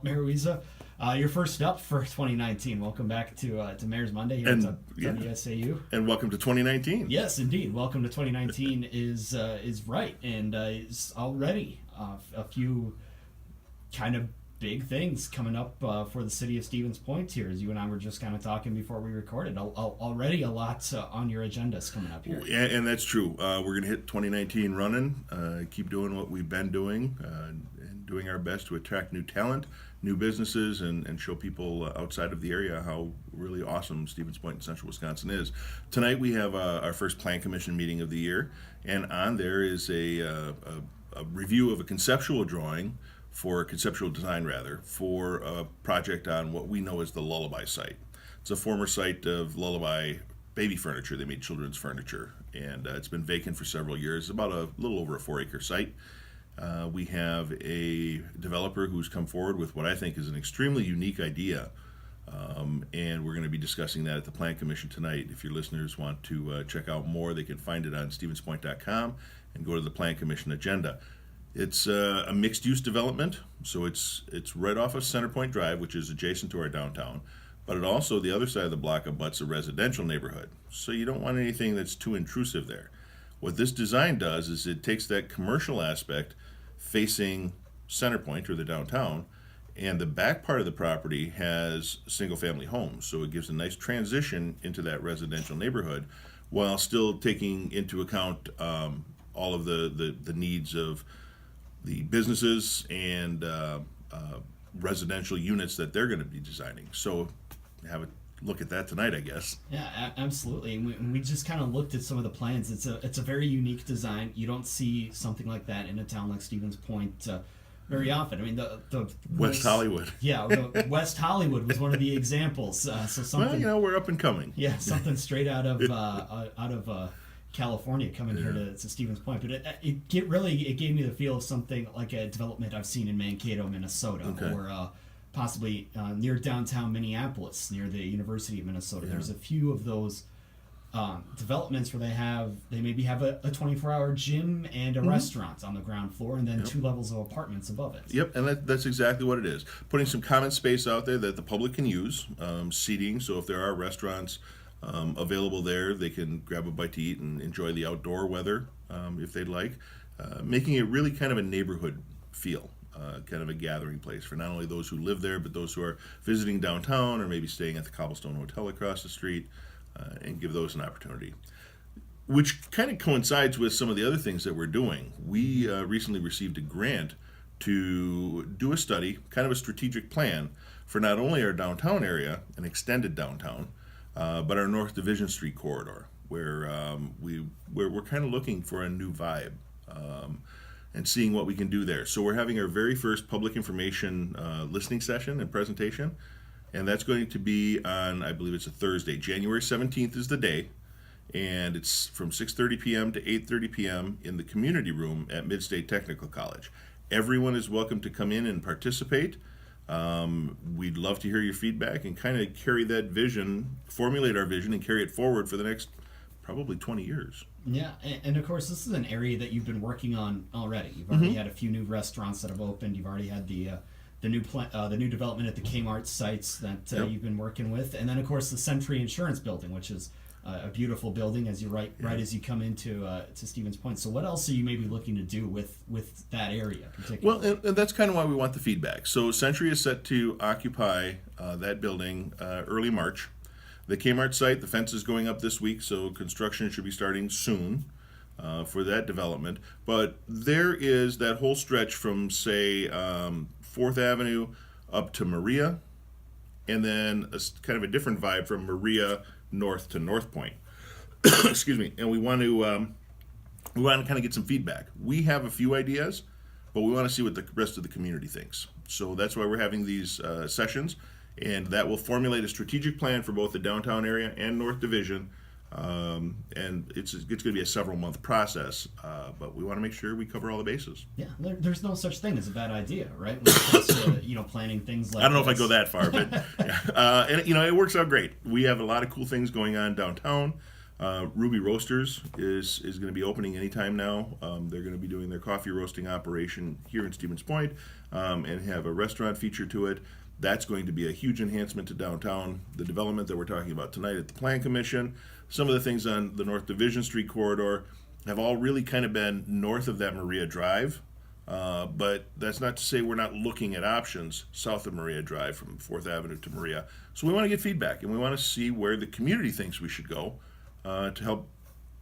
Mayor Wiza, your first up for 2019. Welcome back to Mayor's Monday here And at WSAU. and welcome to 2019. Yes, indeed. Welcome to 2019 is right, and is already a few kind of big things coming up for the city of Stevens Point here. As you and I were just kind of talking before we recorded, already a lot on your agendas coming up here. And that's true. We're going to hit 2019 running. Keep doing what we've been doing, and doing our best to attract new talent, new businesses, and show people outside of the area how really awesome Stevens Point in central Wisconsin is. Tonight we have our first Plan Commission meeting of the year, and on there is a review of a conceptual drawing for conceptual design for a project on what we know as the Lullaby site. It's a former site of Lullaby baby furniture. They made children's furniture, and it's been vacant for several years. It's about a little over a 4-acre site. We have a developer who's come forward with what I think is an extremely unique idea, and we're going to be discussing that at the Plan Commission tonight. If your listeners want to check out more, they can find it on stevenspoint.com and go to the Plan Commission agenda. It's a mixed-use development, so it's right off of Center Point Drive, which is adjacent to our downtown, but it also, the other side of the block, abuts a residential neighborhood, so you don't want anything that's too intrusive there. What this design does is it takes that commercial aspect facing Center Point, or the downtown, and the back part of the property has single-family homes, so it gives a nice transition into that residential neighborhood while still taking into account all of the needs of the businesses and residential units that they're going to be designing. So have a look at that tonight, I guess. Yeah, absolutely. And we just kind of looked at some of the plans. It's a very unique design. You don't see something like that in a town like Stevens Point very often. I mean, the West Hollywood. Yeah, the West Hollywood was one of the examples. So something. Well, we're up and coming. Yeah, something straight out of California coming here to Stevens Point, but it gave me the feel of something like a development I've seen in Mankato, Minnesota, Okay. or possibly near downtown Minneapolis, near the University of Minnesota. Yeah. There's a few of those developments where they maybe have a 24-hour gym and a restaurant on the ground floor, and then 2 levels of apartments above it. Yep, and that's exactly what it is. Putting some common space out there that the public can use, seating, so if there are restaurants available there, they can grab a bite to eat and enjoy the outdoor weather if they'd like, making it really kind of a neighborhood feel, kind of a gathering place for not only those who live there, but those who are visiting downtown or maybe staying at the Cobblestone Hotel across the street, and give those an opportunity. Which kind of coincides with some of the other things that we're doing. We recently received a grant to do a study, kind of a strategic plan, for not only our downtown area, an extended downtown, but our North Division Street corridor, where we're kind of looking for a new vibe and seeing what we can do there. So we're having our very first public information listening session and presentation, and that's going to be on, I believe it's a Thursday. January 17th is the day, and it's from 6:30 p.m. to 8:30 p.m. in the community room at Mid-State Technical College. Everyone is welcome to come in and participate. We'd love to hear your feedback and kind of carry that vision, formulate our vision, and carry it forward for the next probably 20 years. Yeah, and of course, this is an area that you've been working on already. You've already had a few new restaurants that have opened. You've already had the new development at the Kmart sites that you've been working with, and then of course the Century Insurance Building, which is a beautiful building as you right as you come into to Stevens Point. So what else are you maybe looking to do with that area particularly? Well, and that's kind of why we want the feedback. So Century is set to occupy that building early March. The Kmart site, the fence is going up this week, so construction should be starting soon for that development. But there is that whole stretch from, say, 4th Avenue up to Maria, and then kind of a different vibe from Maria north to North Point. Excuse me. And we want to kind of get some feedback. We have a few ideas, but we want to see what the rest of the community thinks. So that's why we're having these sessions, and that will formulate a strategic plan for both the downtown area and North Division. And it's going to be a several-month process, but we want to make sure we cover all the bases. Yeah, there's no such thing as a bad idea, right? When it comes to planning things like I don't know this. if I go that far, but and it works out great. We have a lot of cool things going on downtown. Ruby Roasters is going to be opening anytime now. They're going to be doing their coffee roasting operation here in Stevens Point, and have a restaurant feature to it. That's going to be a huge enhancement to downtown. The development that we're talking about tonight at the Plan Commission, some of the things on the North Division Street corridor have all really kind of been north of that Maria Drive. But that's not to say we're not looking at options south of Maria Drive from 4th Avenue to Maria. So we want to get feedback, and we want to see where the community thinks we should go to help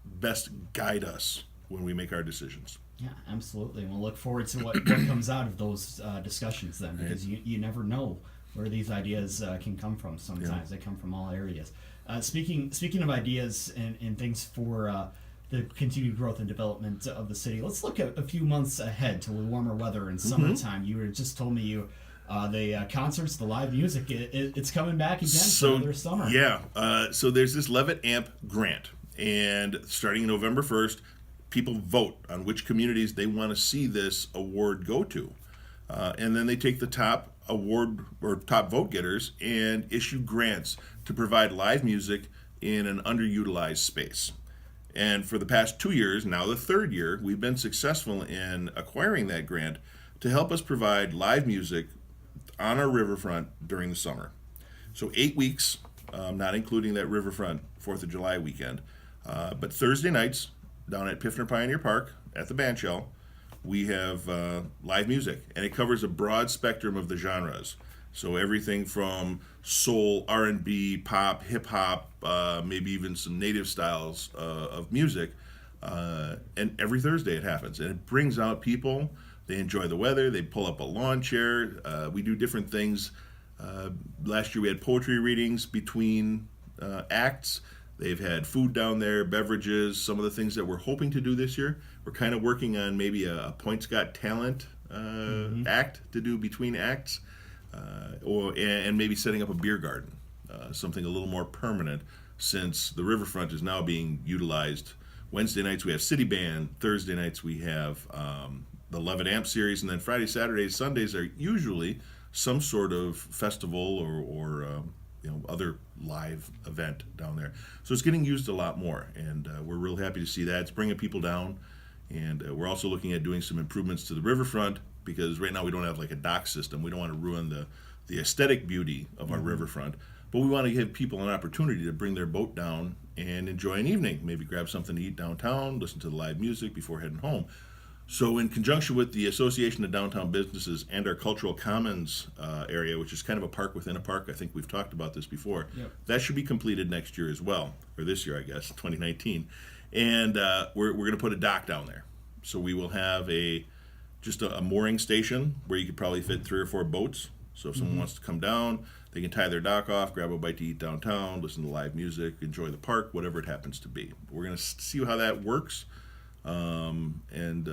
best guide us when we make our decisions. Yeah, absolutely. We'll look forward to what comes out of those discussions then, because you never know where these ideas can come from. Sometimes they come from all areas. Speaking of ideas and things for the continued growth and development of the city, let's look at a few months ahead to the warmer weather and summertime. You were just told me the concerts, the live music, it's coming back again for another summer. Yeah. So there's this Levitt AMP grant, and starting November 1st, people vote on which communities they want to see this award go to. And then they take the top award or top vote getters and issue grants to provide live music in an underutilized space. And for the past 2 years, now the third year, we've been successful in acquiring that grant to help us provide live music on our riverfront during the summer. So 8 weeks, not including that riverfront 4th of July weekend. But Thursday nights, down at Piffner Pioneer Park at the Bandshell, we have live music, and it covers a broad spectrum of the genres. So everything from soul, R&B, pop, hip hop, maybe even some native styles of music. And every Thursday it happens, and it brings out people. They enjoy the weather. They pull up a lawn chair. We do different things. Last year we had poetry readings between acts. They've had food down there, beverages, some of the things that we're hoping to do this year. We're kind of working on maybe a Points Got Talent act to do between acts, and maybe setting up a beer garden, something a little more permanent, since the riverfront is now being utilized. Wednesday nights we have City Band, Thursday nights we have the Levitt AMP series, and then Friday, Saturdays, Sundays are usually some sort of festival or other live event down there. So it's getting used a lot more, and we're real happy to see that. It's bringing people down, and we're also looking at doing some improvements to the riverfront, because right now we don't have like a dock system. We don't want to ruin the aesthetic beauty of our riverfront, but we want to give people an opportunity to bring their boat down and enjoy an evening, maybe grab something to eat downtown, listen to the live music before heading home. So in conjunction with the Association of Downtown Businesses and our Cultural Commons area, which is kind of a park within a park, I think we've talked about this before, that should be completed next year as well, or this year I guess, 2019. And we're going to put a dock down there. So we will have just a mooring station where you could probably fit 3 or 4 boats. So if someone wants to come down, they can tie their dock off, grab a bite to eat downtown, listen to live music, enjoy the park, whatever it happens to be. We're going to see how that works. And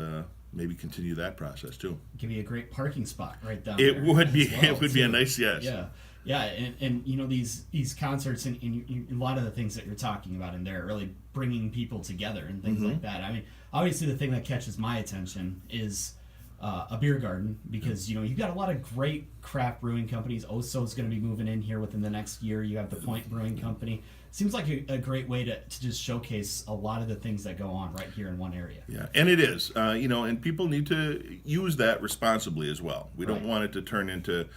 maybe continue that process too. Give you a great parking spot right down there. It would be. Well, it would be a nice yes. Yeah, and these concerts and a lot of the things that you're talking about in there are really bringing people together and things like that. I mean, obviously the thing that catches my attention is a beer garden, because you've got a lot of great craft brewing companies. Oso's going to be moving in here within the next year. You have the Point Brewing Company. Seems like a great way to just showcase a lot of the things that go on right here in one area. Yeah, and it is. And people need to use that responsibly as well. We don't want it to turn into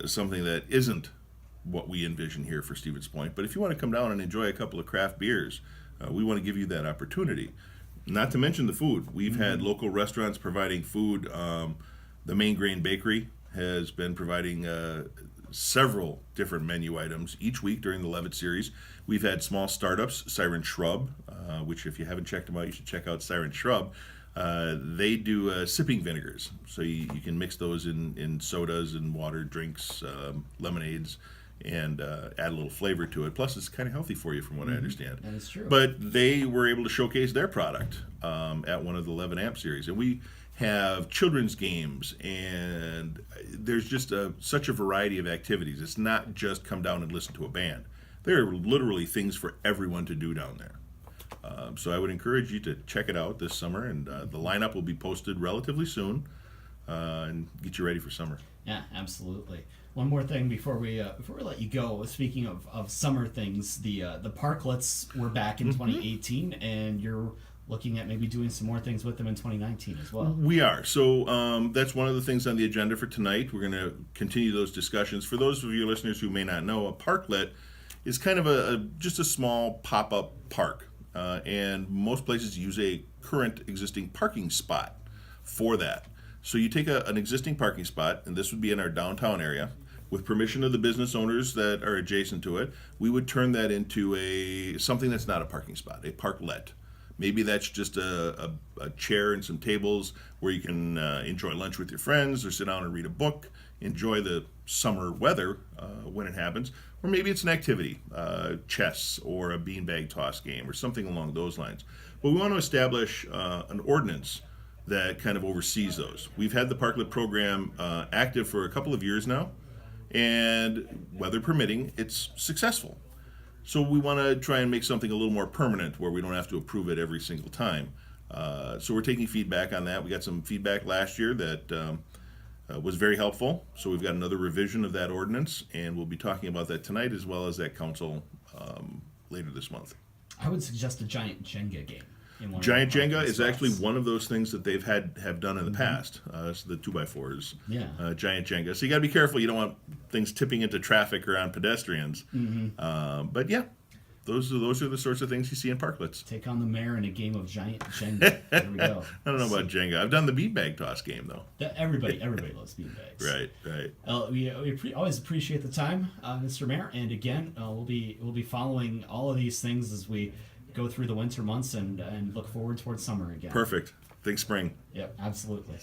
something that isn't what we envision here for Stevens Point. But if you want to come down and enjoy a couple of craft beers, we want to give you that opportunity. Not to mention the food. We've had local restaurants providing food. The Main Grain Bakery has been providing several different menu items each week during the Levitt series. We've had small startups, Siren Shrub, which if you haven't checked them out, you should check out Siren Shrub. They do sipping vinegars, so you can mix those in sodas and water drinks, lemonades, and add a little flavor to it. Plus, it's kind of healthy for you, from what I understand. That is true. But they were able to showcase their product at one of the Levitt AMP series, and we have children's games, and there's just such a variety of activities. It's not just come down and listen to a band. There are literally things for everyone to do down there. So I would encourage you to check it out this summer, and the lineup will be posted relatively soon. and get you ready for summer. Yeah, absolutely. One more thing before we let you go. Speaking of summer things, the parklets were back in 2018, and you're looking at maybe doing some more things with them in 2019 as well. We are. So that's one of the things on the agenda for tonight. We're going to continue those discussions. For those of you listeners who may not know, a parklet is kind of just a small pop-up park. And most places use a current existing parking spot for that. So you take an existing parking spot, and this would be in our downtown area. With permission of the business owners that are adjacent to it, we would turn that into something that's not a parking spot, a parklet. Maybe that's just a chair and some tables where you can enjoy lunch with your friends or sit down and read a book, enjoy the summer weather when it happens. Or maybe it's an activity, chess or a beanbag toss game or something along those lines. But we want to establish an ordinance that kind of oversees those. We've had the Parklet program active for a couple of years now, and weather permitting, it's successful. So we want to try and make something a little more permanent where we don't have to approve it every single time. So we're taking feedback on that. We got some feedback last year that was very helpful. So we've got another revision of that ordinance, and we'll be talking about that tonight as well as at council later this month. I would suggest a giant Jenga game. Giant Jenga is actually one of those things that they've have done in the past. It's the 2x4s. Yeah. Giant Jenga. So you got to be careful. You don't want things tipping into traffic or on pedestrians. But yeah, those are the sorts of things you see in parklets. Take on the mayor in a game of giant Jenga. There we go. I don't know about Jenga. I've done the beanbag toss game though. Everybody loves beanbags. Right. We always appreciate the time, Mr. Mayor. And again, we'll be following all of these things as we go through the winter months and look forward towards summer again. Perfect. Think spring. Yep, absolutely.